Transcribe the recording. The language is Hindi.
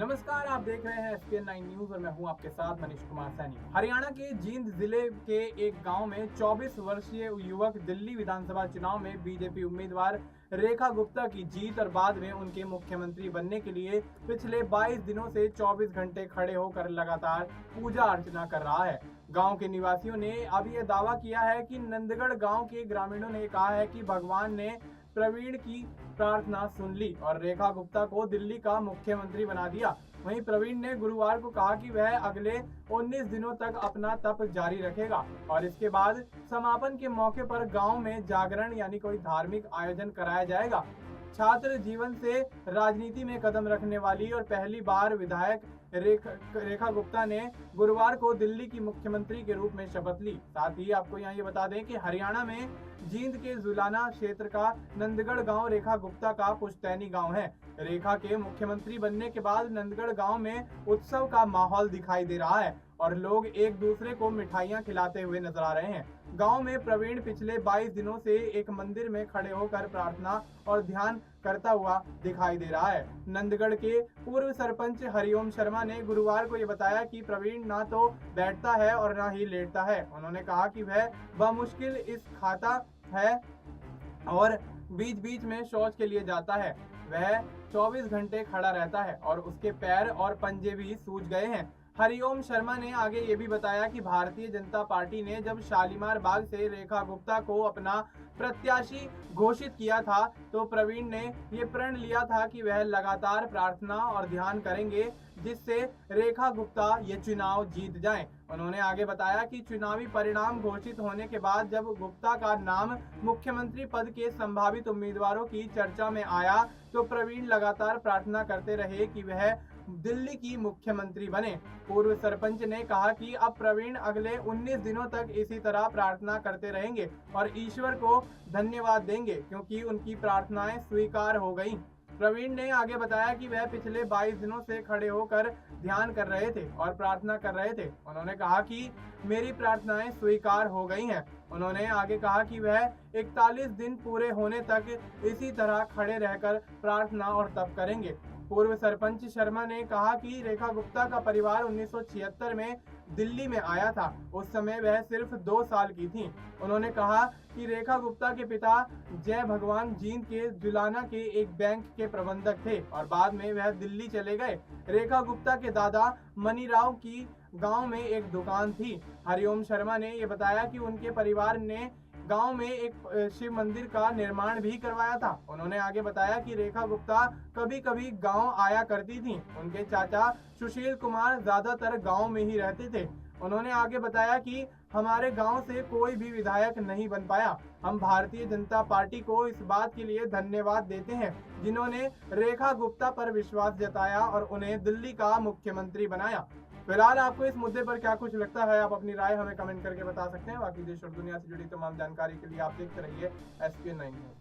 नमस्कार, आप देख रहे हैं SPN9 न्यूज और मैं हूं आपके साथ मनीष कुमार सैनी। हरियाणा के जींद जिले के एक गांव में 24 वर्षीय युवक दिल्ली विधानसभा चुनाव में बीजेपी उम्मीदवार रेखा गुप्ता की जीत और बाद में उनके मुख्यमंत्री बनने के लिए पिछले 22 दिनों से 24 घंटे खड़े होकर लगातार पूजा अर्चना कर रहा है। गांव के निवासियों ने अब यह दावा किया है कि नंदगढ़ गांव के ग्रामीणों ने कहा है कि भगवान ने प्रवीण की प्रार्थना सुन ली और रेखा गुप्ता को दिल्ली का मुख्यमंत्री बना दिया। वहीं प्रवीण ने गुरुवार को कहा कि वह अगले 19 दिनों तक अपना तप जारी रखेगा और इसके बाद समापन के मौके पर गांव में जागरण यानी कोई धार्मिक आयोजन कराया जाएगा। छात्र जीवन से राजनीति में कदम रखने वाली और पहली बार विधायक रेखा गुप्ता ने गुरुवार को दिल्ली की मुख्यमंत्री के रूप में शपथ ली। साथ ही आपको यहाँ ये बता दें कि हरियाणा में जींद के जुलाना क्षेत्र का नंदगढ़ गांव रेखा गुप्ता का पुश्तैनी गांव है। रेखा के मुख्यमंत्री बनने के बाद नंदगढ़ गांव में उत्सव का माहौल दिखाई दे रहा है और लोग एक दूसरे को मिठाइयां खिलाते हुए नजर आ रहे हैं। गांव में प्रवीण पिछले 22 दिनों से एक मंदिर में खड़े होकर प्रार्थना और ध्यान करता हुआ दिखाई दे रहा है। नंदगढ़ के पूर्व सरपंच हरिओम शर्मा ने गुरुवार को ये बताया कि प्रवीण ना तो बैठता है और ना ही लेटता है। उन्होंने कहा कि वह बमुश्किल इस खाता है और बीच बीच में शौच के लिए जाता है। वह 24 घंटे खड़ा रहता है और उसके पैर और पंजे भी सूज गए हैं। हरिओम शर्मा ने आगे ये भी बताया कि भारतीय जनता पार्टी ने जब शालीमार बाग से रेखा गुप्ता को अपना प्रत्याशी घोषित किया था तो प्रवीण ने ये प्रण लिया था कि वह लगातार प्रार्थना और ध्यान करेंगे जिससे रेखा गुप्ता ये चुनाव जीत जाएं। उन्होंने आगे बताया कि चुनावी परिणाम घोषित होने के बाद जब गुप्ता का नाम मुख्यमंत्री पद के संभावित उम्मीदवारों की चर्चा में आया तो प्रवीण लगातार प्रार्थना करते रहे कि वह दिल्ली की मुख्यमंत्री बने। पूर्व सरपंच ने कहा कि अब प्रवीण अगले 19 दिनों तक इसी तरह प्रार्थना करते रहेंगे और ईश्वर को धन्यवाद देंगे क्योंकि उनकी प्रार्थनाएं स्वीकार हो गईं। प्रवीण ने आगे बताया कि वह पिछले 22 दिनों से खड़े होकर ध्यान कर रहे थे और प्रार्थना कर रहे थे। उन्होंने कहा कि मेरी प्रार्थनाएं स्वीकार हो गई हैं। उन्होंने आगे कहा कि वह 41 दिन पूरे होने तक इसी तरह खड़े रहकर प्रार्थना और तप करेंगे। पूर्व सरपंच शर्मा ने कहा कि रेखा गुप्ता का परिवार 1976 में दिल्ली में आया था। उस समय वह सिर्फ 2 साल की थी। उन्होंने कहा कि रेखा गुप्ता के पिता जय भगवान जींद के जुलाना के एक बैंक के प्रबंधक थे और बाद में वह दिल्ली चले गए। रेखा गुप्ता के दादा मनीराव की गांव में एक दुकान थी। हरिओम शर्मा ने यह बताया कि उनके परिवार ने गांव में एक शिव मंदिर का निर्माण भी करवाया था। उन्होंने आगे बताया कि रेखा गुप्ता कभी कभी गांव आया करती थीं। उनके चाचा सुशील कुमार ज्यादातर गांव में ही रहते थे। उन्होंने आगे बताया कि हमारे गांव से कोई भी विधायक नहीं बन पाया। हम भारतीय जनता पार्टी को इस बात के लिए धन्यवाद देते हैं जिन्होंने रेखा गुप्ता पर विश्वास जताया और उन्हें दिल्ली का मुख्यमंत्री बनाया। फिलहाल आपको इस मुद्दे पर क्या कुछ लगता है, आप अपनी राय हमें कमेंट करके बता सकते हैं। बाकी देश और दुनिया से जुड़ी तमाम जानकारी के लिए आप देखते रहिए SPN9 न्यूज।